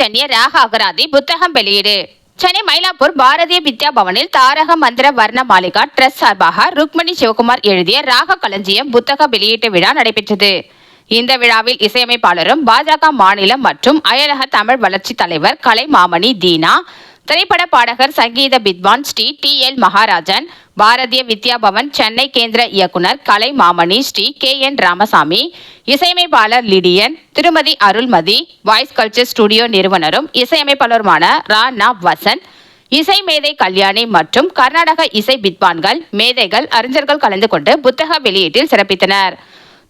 ஜன்ய ராக அகராதி புத்தகம் வெளியீடு. சென்னை மயிலாப்பூர் பாரதிய வித்யா பவனில் தாரக மந்திர வர்ண மாளிகா ட்ரஸ்ட் சார்பாக ருக்மணி சிவகுமார் எழுதிய ராக களஞ்சியம் புத்தக வெளியீட்டு விழா நடைபெற்றது. இந்த விழாவில் இசையமைப்பாளரும் பாஜக மாநில மற்றும் அயலக தமிழ் வளர்ச்சி தலைவர் கலைமாமணி தீனா, திரைப்பட பாடகர் சங்கீத வித்வான் ஸ்ரீ TL மகாராஜன், பாரதிய வித்யா பவன் சென்னை கேந்திர இயக்குனர் கலைமாமணி ஸ்ரீ KN ராமசாமி, இசையமைப்பாளர் லிடியன், திருமதி அருள்மதி, வாய்ஸ் கல்ச்சர் ஸ்டுடியோ நிறுவனரும் இசையமைப்பாளருமான ராணா வசந்த், இசை மேதை கல்யாணி மற்றும் கர்நாடக இசை வித்வான்கள், மேதைகள், அறிஞர்கள் கலந்து கொண்டு புத்தக வெளியீட்டில் சிறப்பித்தனர்.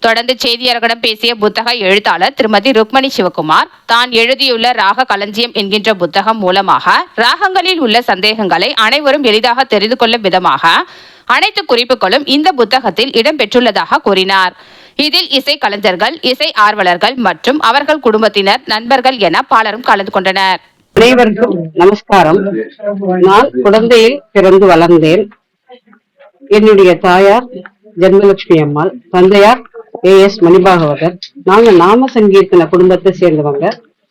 தொடர்ந்து செய்தியாளர்களிடம் பேசிய புத்தக எழுத்தாளர் திருமதி ருக்மணி சிவகுமார், தான் எழுதியுள்ள ராக களஞ்சியம் என்கின்ற புத்தகம் மூலமாக ராகங்களில் உள்ள சந்தேகங்களை அனைவரும் எளிதாக தெரிந்து கொள்ளும் விதமாக அனைத்து குறிப்புகளும் இந்த புத்தகத்தில் இடம்பெற்றுள்ளதாக கூறினார். இதில் இசை கலைஞர்கள், இசை ஆர்வலர்கள் மற்றும் அவர்கள் குடும்பத்தினர், நண்பர்கள் என பலரும் கலந்து கொண்டனர். அனைவருக்கும் நமஸ்காரம். நான் குழந்தையில் பிறந்து வளர்ந்தேன். என்னுடைய தாயார் ஜென்மலட்சுமி அம்மாள், தந்தையார் AS மணிபாகவதர். நாங்க நாம சங்கீர்த்தன குடும்பத்தை சேர்ந்தவங்க.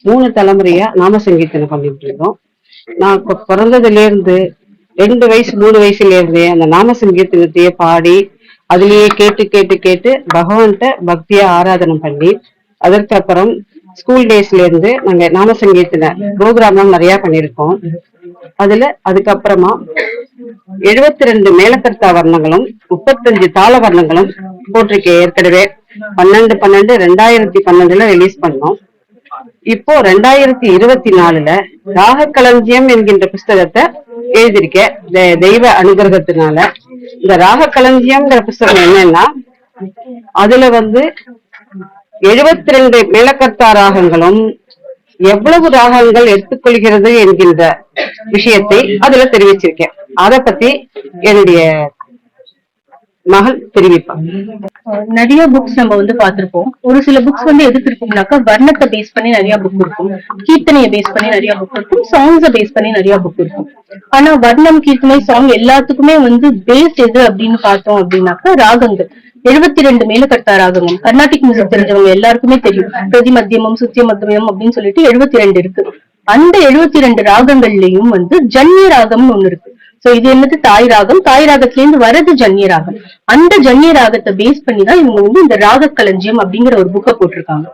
3 தலைமுறையா நாம சங்கீர்த்தனை பண்ணிட்டு இருக்கோம். நான் பிறந்ததுல இருந்து 2 வயசு 3 வயசுல இருந்தே அந்த நாம சங்கீர்த்தனத்தையே பாடி அதுலயே கேட்டு கேட்டு கேட்டு பகவான்கிட்ட பக்தியா ஆராதனை பண்ணி, அதற்கு அப்புறம் ஸ்கூல் டேஸ்ல இருந்து நாங்க நாம சங்கீர்த்தன ப்ரோக்ராம் நிறைய பண்ணிருக்கோம். அதுக்கப்புறமா 72 மேலக்கர்த்தா வர்ணங்களும் 35 தாள வர்ணங்களும் போட்டிருக்கேன். ஏற்கனவே 12/12/2012 ரிலீஸ் பண்ணோம். இப்போ 2024 ராக களஞ்சியம் என்கின்ற புஸ்தகத்தை எழுதியிருக்கேன். தெய்வ அனுகிரகத்தினால இந்த ராக களஞ்சியம்ங்கிற புஸ்தகம் என்னன்னா, அதுல 72 மேலக்கர்த்தா ராகங்களும் எவ்வளவு ராகங்கள் எடுத்துக்கொள்கிறது என்கின்ற விஷயத்தை அதுல தெரிவிச்சிருக்கேன். அதை பத்தி என்னுடைய மகள் தெரிவிப்பாங்க. நிறைய புக்ஸ் நம்ம பார்த்திருப்போம். ஒரு சில புக்ஸ் எதுக்கு இருக்கும்னாக்கா, வர்ணத்தை பேஸ் பண்ணி நிறைய புக் இருக்கும், கீர்த்தனையை பேஸ் பண்ணி நிறைய புக் இருக்கும், சாங்ஸை பேஸ் பண்ணி நிறைய புக் இருக்கும். ஆனா வர்ணம், கீர்த்தனை, சாங் எல்லாத்துக்குமே பேஸ் எது அப்படின்னு பார்த்தோம் அப்படின்னாக்கா ராகங்கள். 72 மேலக்கர்த்தா ராகங்கள். கர்நாடிக் மியூசிக் தெரிஞ்சவங்க எல்லாருக்குமே தெரியும். பிரதி மத்தியமம், சுத்திய மத்தியமம் அப்படின்னு சொல்லிட்டு 72 இருக்கு. அந்த 72 ராகங்கள்லயும் ஜன்ய ராகம்னு ஒண்ணு இருக்கு. சோ இது என்னது, தாய் ராகம். தாய் ராகத்துல இருந்து வரது ஜன்ய ராகம். அந்த ஜன்ய ராகத்தை பேஸ் பண்ணிதான் இவங்க இந்த ராக களஞ்சியம் அப்படிங்கிற ஒரு புக்கை போட்டிருக்காங்க.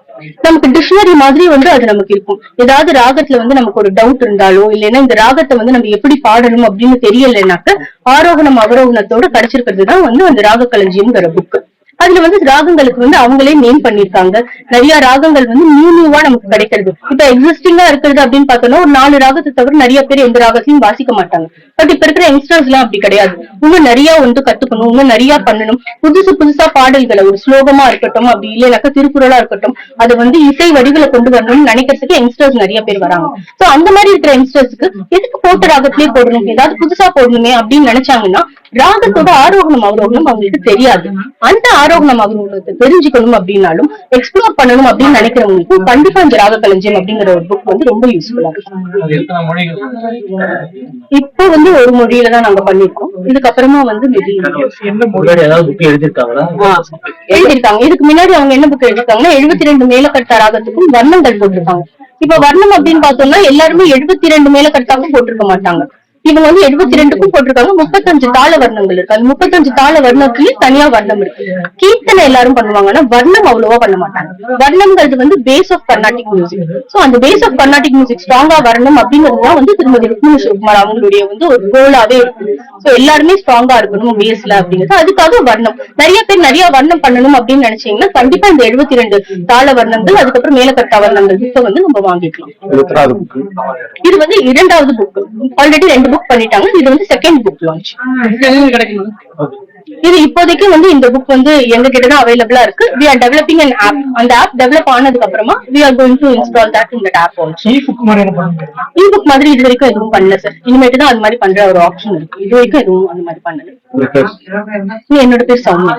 நமக்கு டிக்ஷனரி மாதிரி அது நமக்கு இருக்கும். ஏதாவது ராகத்துல நமக்கு ஒரு டவுட் இருந்தாலோ, இல்லைன்னா இந்த ராகத்தை நம்ம எப்படி பாடணும் அப்படின்னு தெரியலனாக்க ஆரோகணம் அவரோகணத்தோட கிடைச்சிருக்கிறது தான் அந்த ராக களஞ்சியம்ங்கிற புக்கு. அதுல ராகங்களுக்கு அவங்களே நேம் பண்ணிருக்காங்க. நிறைய ராகங்கள் நியூவா நமக்கு கிடைக்கிறது. இப்ப எக்ஸிஸ்டிங்கா இருக்கிறது அப்படின்னு பார்த்தோம்னா, ஒரு 4 ராகத்தை தவிர நிறைய பேர் எந்த ராகத்தையும் வாசிக்க மாட்டாங்க. பட் இப்ப இருக்கிற யங்ஸ்டர்ஸ் எல்லாம் அப்படி கிடையாது. இன்னும் நிறைய கத்துக்கணும், இன்னும் நிறைய பண்ணணும். புதுசா பாடல்களை ஒரு ஸ்லோகமா இருக்கட்டும், அப்படி இல்லைனாக்கா திருக்குறளா இருக்கட்டும், அது இசை வடிவில கொண்டு வரணும்னு நினைக்கிறதுக்கு யங்ஸ்டர்ஸ் நிறைய பேர் வராங்க. சோ அந்த மாதிரி இருக்கிற யங்ஸ்டர்ஸ்க்கு எதுக்கு போட்ட ராகத்திலேயே போடணும், ஏதாவது புதுசா போடணுமே அப்படின்னு நினைச்சாங்கன்னா, ராகத்தோட ஆரோகணம் அவரோகணம் அவங்களுக்கு தெரியாது. அந்த ஆரோகணம் அவரோகணத்தை தெரிஞ்சுக்கணும் அப்படின்னாலும், எக்ஸ்ப்ளோர் பண்ணணும் அப்படின்னு நினைக்கிறவங்களுக்கு கண்டிப்பா இந்த ராக களஞ்சியம் அப்படிங்கிற ஒரு புக் ரொம்ப யூஸ்ஃபுல்லா இருக்கும். இப்போ ஒரு மொழியில தான் நாங்க பண்ணிருக்கோம். இதுக்கப்புறமா எழுதிருக்காங்க. இதுக்கு முன்னாடி அவங்க என்ன புக் எழுதிருக்காங்கன்னா, 72 மேலக்கர்த்தா ராகத்துக்கும் வர்ணங்கள் போட்டிருக்காங்க. இப்ப வர்ணம் அப்படின்னு பார்த்தோம்னா எல்லாருமே 72 மேலக்கர்த்தாவும் போட்டிருக்க மாட்டாங்க. இவங்க 72க்கும் போட்டிருக்காங்க. 35 தாள வர்ணங்கள் இருக்கு. அது 35 தாள வர்ணத்துலயும் தனியா வர்ணம் இருக்கு. கீர்த்தனை எல்லாரும் பண்ணுவாங்கன்னா வர்ணம் அவ்வளவா பண்ண மாட்டாங்க. வர்ணம்ங்கிறது base of Carnatic music. So அந்த பேஸ் ஆஃப் கர்நாடிக் மியூசிக் ஸ்ட்ராங்கா வரணும் அப்படிங்கிறதுதான் திருமதி ருக்மணி சிவகுமார் அவங்களுடைய ஒரு கோலாவே இருக்கு. சோ எல்லாருமே ஸ்ட்ராங்கா இருக்கணும் பேஸ்ல அப்படிங்கிறது. அதுக்காக வர்ணம் நிறைய பேர் நிறைய வர்ணம் பண்ணணும் அப்படின்னு நினைச்சீங்கன்னா கண்டிப்பா இந்த 72 தாள வர்ணங்கள், அதுக்கப்புறம் மேலக்கர்த்தா வர்ணங்கள் புக்கை நம்ம வாங்கிக்கலாம். இது 2வது புக். ஆல்ரெடி 2 புக் பண்ணிட்டாங்க. இது செகண்ட் புக் லான்ச். இது இப்போதைக்கு இந்த புக் எங்க கிட்டதான் அவைலபிளா இருக்கு. we are developing an app. அந்த ஆப் டெவலப் ஆனதுக்கு அப்புறமா we are going to install that in that app also. e-book மாதிரி இது வரைக்கும் எதுவும் பண்ணல சார். இனிமேட்டு தான் அது மாதிரி பண்ற ஒரு ஆப்ஷன் இருக்கு. இது வரைக்கும் எதுவும் அந்த மாதிரி பண்ணல. என்னோட பேர் சௌமியா.